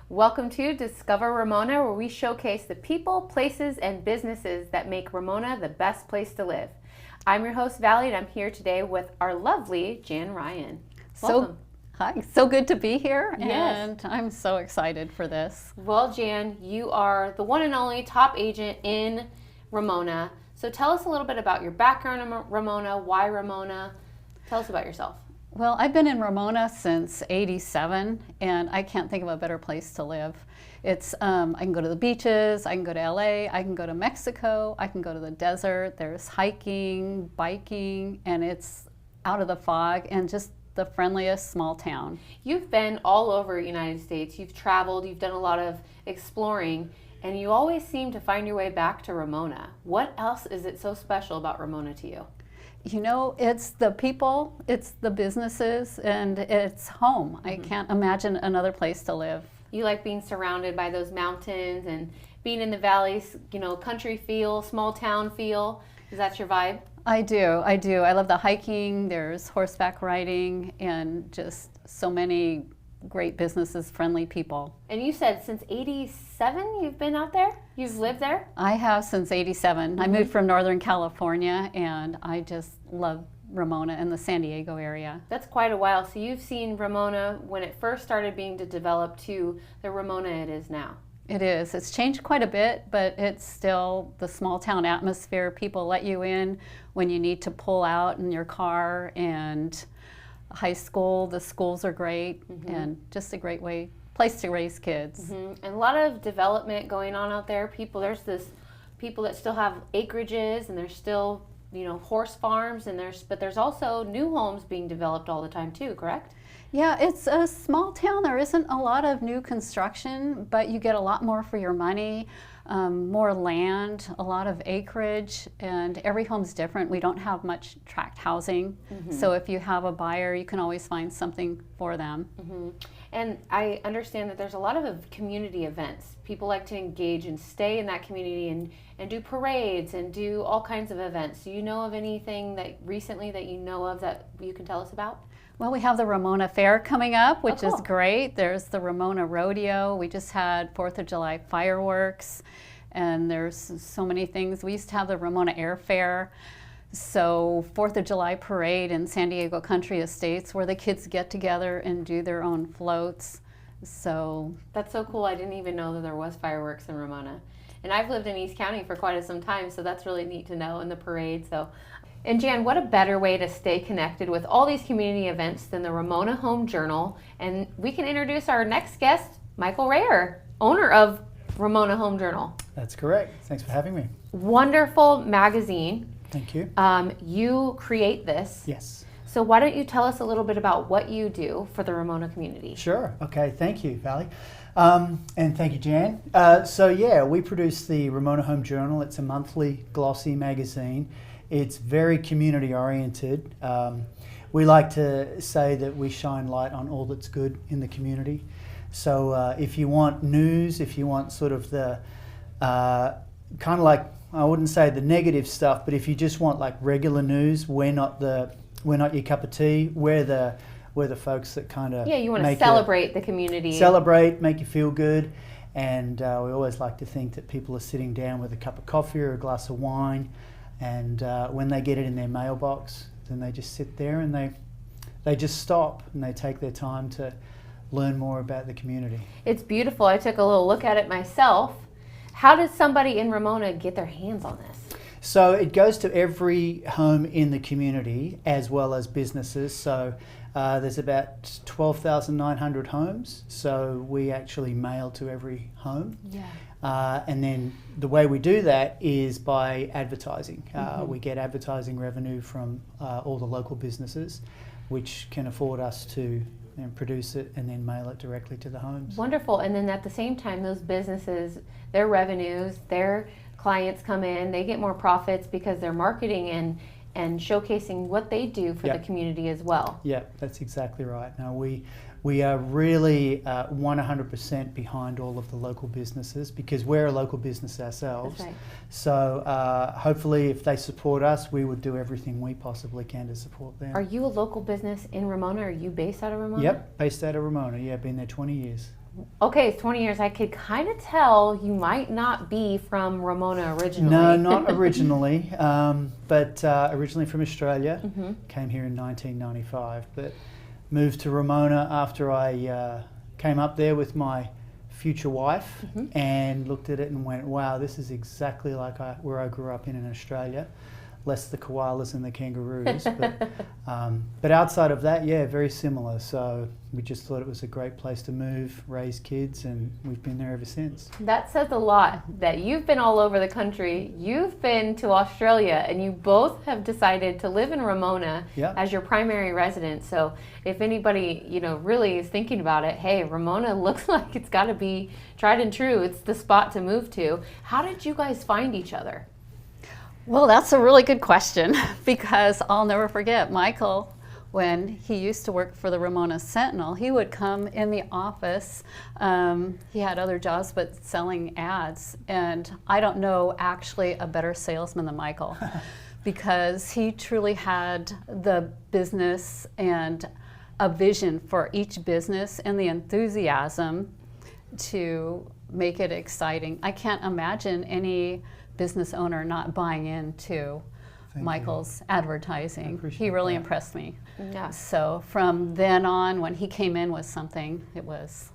Welcome to Discover Ramona, where we showcase the people, places, and businesses that make Ramona the best place to live. I'm your host, Valley, and I'm here today with our lovely Jan Ryan. Welcome. Hi, so good to be here, Yes. and I'm so excited for this. Well, Jan, you are the one and only top agent in Ramona. So tell us a little bit about your background in Ramona, why Ramona. Tell us about yourself. Well, I've been in Ramona since '87, and I can't think of a better place to live. It's I can go to the beaches, I can go to LA, I can go to Mexico, I can go to the desert. There's hiking, biking, and it's out of the fog and just the friendliest small town. You've been all over the United States. You've traveled, you've done a lot of exploring, and you always seem to find your way back to Ramona. What else is it so special about Ramona to you? You know, it's the people, it's the businesses, and it's home. I can't imagine another place to live. You like being surrounded by those mountains and being in the valleys, you know, country feel, small town feel. Is that your vibe? I do. I love the hiking, there's horseback riding, and just so many great businesses, friendly people. And you said since '87 you've been out there? You've lived there? I have since '87. I moved from Northern California, and I just love Ramona and the San Diego area. That's quite a while. So you've seen Ramona when it first started being developed to the Ramona it is now. It is. It's changed quite a bit, but it's still the small town atmosphere. People let you in when you need to pull out in your car, and high school, the schools are great, and just a great place to raise kids. And a lot of development going on out there. There's this people that still have acreages, and there's still, you know, horse farms, and there's also new homes being developed all the time too, correct? Yeah, it's a small town. There isn't a lot of new construction, but you get a lot more for your money, more land, a lot of acreage, and every home's different. We don't have much tract housing, so if you have a buyer, you can always find something for them. And I understand that there's a lot of community events. People like to engage and stay in that community and do parades and do all kinds of events. Do you know of anything that recently that you know of that you can tell us about? Well, we have the Ramona Fair coming up, which cool. is great. There's the Ramona Rodeo. We just had 4th of July fireworks, and there's so many things. We used to have the Ramona Air Fair. So 4th of July parade in San Diego Country Estates, where the kids get together and do their own floats. So that's so cool. I didn't even know that there was fireworks in Ramona. And I've lived in East County for quite some time, so that's really neat to know in the parade. And Jan, what a better way to stay connected with all these community events than the Ramona Home Journal. And we can introduce our next guest, Michael Raher, owner of Ramona Home Journal. That's correct. Thanks for having me. Wonderful magazine. Thank you. You create this. Yes. So why don't you tell us a little bit about what you do for the Ramona community? Sure. Okay. Thank you, Valley. And thank you, Jan. We produce the Ramona Home Journal. It's a monthly glossy magazine. It's very community oriented. We like to say that we shine light on all that's good in the community. So if you want news, if you want sort of the kind of like, I wouldn't say the negative stuff, but if you just want like regular news, we're not your cup of tea. We're the folks that kind of you want to celebrate the community, make you feel good, and we always like to think that people are sitting down with a cup of coffee or a glass of wine, and when they get it in their mailbox, then they just sit there and they just stop and they take their time to learn more about the community. It's beautiful. I took a little look at it myself. How does somebody in Ramona get their hands on this? So it goes to every home in the community as well as businesses. So there's about 12,900 homes. So we actually mail to every home. Yeah. And then the way we do that is by advertising. We get advertising revenue from all the local businesses, which can afford us to produce it and then mail it directly to the homes. Wonderful. And then at the same time, those businesses, their revenues, their clients come in, they get more profits because they're marketing and showcasing what they do for the community as well. Yeah, that's exactly right. Now we are really 100% behind all of the local businesses because we're a local business ourselves. That's right. So hopefully if they support us, we would do everything we possibly can to support them. Are you a local business in Ramona? Are you based out of Ramona? Yep, based out of Ramona. Yeah, been there 20 years. Okay, it's 20 years. I could kind of tell you might not be from Ramona originally. No, not originally, but originally from Australia. Came here in 1995, but moved to Ramona after I came up there with my future wife and looked at it and went, wow, this is exactly like where I grew up in Australia. Less the koalas and the kangaroos, but outside of that, yeah, very similar. So we just thought it was a great place to move, raise kids, and we've been there ever since. That says a lot that you've been all over the country. You've been to Australia, and you both have decided to live in Ramona as your primary residence. So if anybody, really is thinking about it, hey, Ramona looks like it's got to be tried and true. It's the spot to move to. How did you guys find each other? Well, that's a really good question because I'll never forget Michael, when he used to work for the Ramona Sentinel, he would come in the office. He had other jobs, but selling ads. And I don't know actually a better salesman than Michael because he truly had the business and a vision for each business and the enthusiasm to make it exciting. I can't imagine any business owner not buying into Michael's advertising. He really impressed me. Yeah. So from then on, when he came in with something, it was.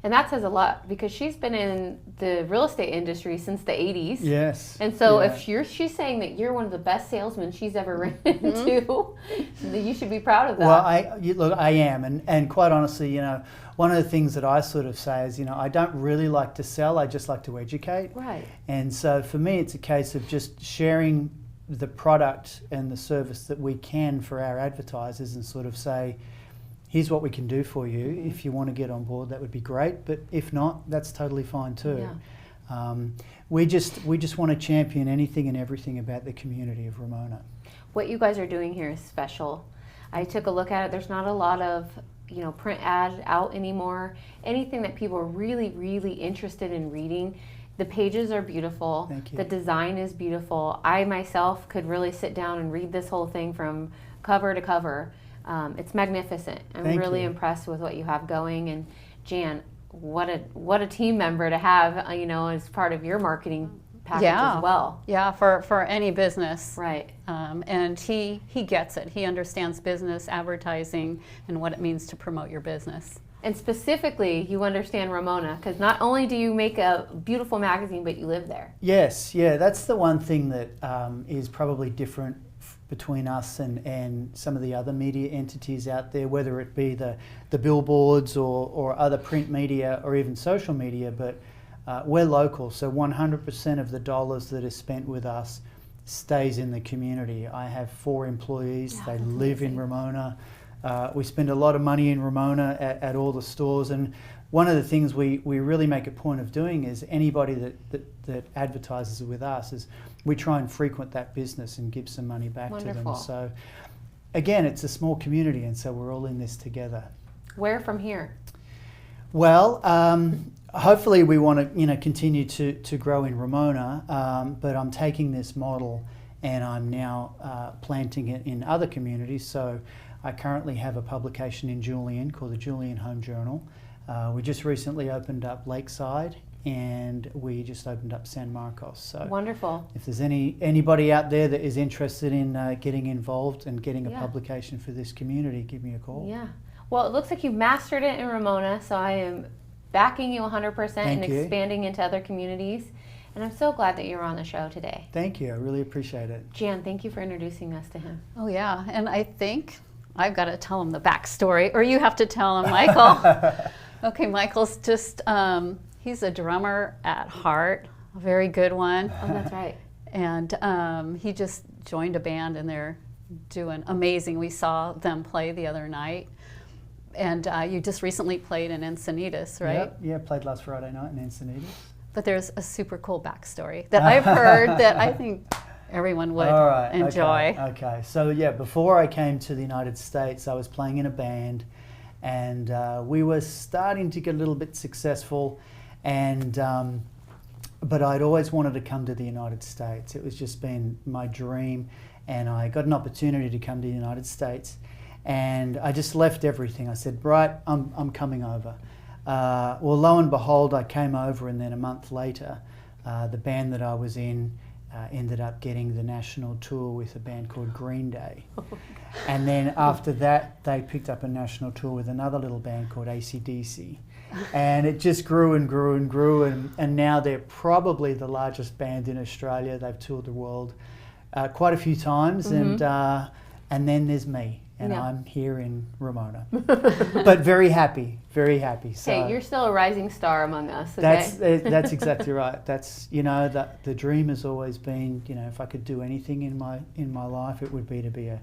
And that says a lot because she's been in the real estate industry since the 80s. Yes. And so if she's saying that you're one of the best salesmen she's ever ran into, you should be proud of that. Well, I am. And quite honestly, one of the things that I sort of say is, I don't really like to sell, I just like to educate. Right. And so for me, it's a case of just sharing the product and the service that we can for our advertisers and sort of say, here's what we can do for you. If you want to get on board, that would be great. But if not, that's totally fine too. Yeah. We just want to champion anything and everything about the community of Ramona. What you guys are doing here is special. I took a look at it. There's not a lot of print ad out anymore. Anything that people are really, really interested in reading. The pages are beautiful. Thank you. The design is beautiful. I myself could really sit down and read this whole thing from cover to cover. It's magnificent. I'm really impressed with what you have going. And Jan, what a team member to have, as part of your marketing package as well. Yeah, for any business. Right. And he gets it. He understands business, advertising, and what it means to promote your business. And specifically, you understand Ramona, because not only do you make a beautiful magazine, but you live there. Yes, yeah, that's the one thing that is probably different between us and some of the other media entities out there, whether it be the billboards or other print media or even social media, but we're local, so 100% of the dollars that is spent with us stays in the community. I have 4 employees, they live in Ramona. We spend a lot of money in Ramona at all the stores, and one of the things we really make a point of doing is anybody that advertises with us is we try and frequent that business and give some money back to them. So again, it's a small community, and so we're all in this together. Where from here? Well, hopefully we want to continue to grow in Ramona, but I'm taking this model and I'm now planting it in other communities. So I currently have a publication in Julian called the Julian Home Journal. We just recently opened up Lakeside, and we just opened up San Marcos. So wonderful. If there's anybody out there that is interested in getting involved and getting a publication for this community, give me a call. Yeah. Well, it looks like you mastered it in Ramona, so I am backing you 100% and expanding into other communities. And I'm so glad that you were on the show today. Thank you. I really appreciate it. Jan, thank you for introducing us to him. Oh, yeah. And I think I've got to tell him the backstory, or you have to tell him, Michael. Okay, Michael's just, he's a drummer at heart, a very good one. Oh, that's right. And he just joined a band, and they're doing amazing. We saw them play the other night. And you just recently played in Encinitas, right? Yep. Yeah, played last Friday night in Encinitas. But there's a super cool backstory that I've heard that I think everyone would enjoy. Okay. So yeah, before I came to the United States, I was playing in a band, and we were starting to get a little bit successful, and but I'd always wanted to come to the United States. It was just been my dream, and I got an opportunity to come to the United States, and I just left everything. I said, right, I'm coming over. Well, lo and behold, I came over, and then a month later, the band that I was in ended up getting the national tour with a band called Green Day. And then after that, they picked up a national tour with another little band called AC/DC. And it just grew and grew and grew, and now they're probably the largest band in Australia. They've toured the world quite a few times, and then there's me, and I'm here in Ramona. But very happy, very happy. So Hey, you're still a rising star among us, okay? that's exactly right. That's, you know, the dream has always been, you know, if I could do anything in my life, it would be to be a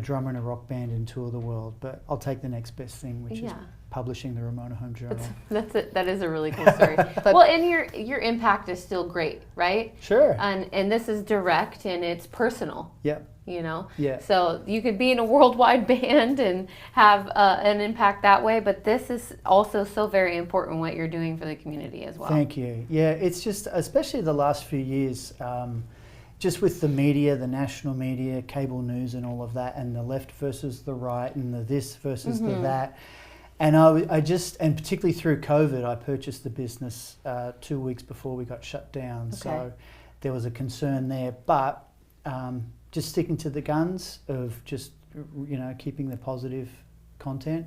drummer in a rock band and tour the world. But I'll take the next best thing, which is publishing the Ramona Home Journal. That's it. That is a really cool story. Well, and your impact is still great, right? Sure. And this is direct and it's personal. Yep. You know? Yeah. So you could be in a worldwide band and have an impact that way, but this is also so very important what you're doing for the community as well. Thank you. Yeah, it's just, especially the last few years, just with the media, the national media, cable news and all of that, and the left versus the right, and the this versus the that. And I just, and particularly through COVID, I purchased the business 2 weeks before we got shut down. Okay. So there was a concern there. But just sticking to the guns of just, you know, keeping the positive content,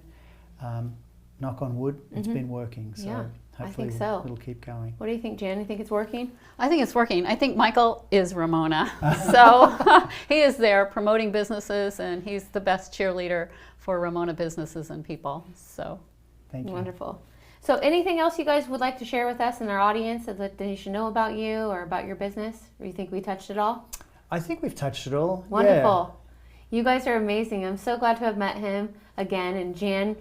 knock on wood, it's been working. So hopefully I think so. It'll keep going. What do you think, Jan? You think it's working? I think it's working. I think Michael is Ramona. So he is there promoting businesses, and he's the best cheerleader for Ramona businesses and people. So thank you. Wonderful. So anything else you guys would like to share with us and our audience that they should know about you or about your business? Or you think we touched it all? I think we've touched it all. Wonderful. Yeah. You guys are amazing. I'm so glad to have met him again. And Jan,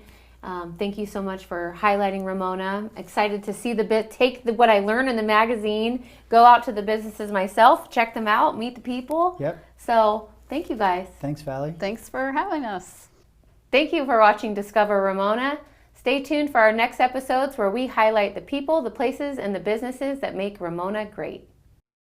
thank you so much for highlighting Ramona. Excited to see take what I learned in the magazine, go out to the businesses myself, check them out, meet the people. Yep. So thank you guys. Thanks, Valley. Thanks for having us. Thank you for watching Discover Ramona. Stay tuned for our next episodes where we highlight the people, the places, and the businesses that make Ramona great.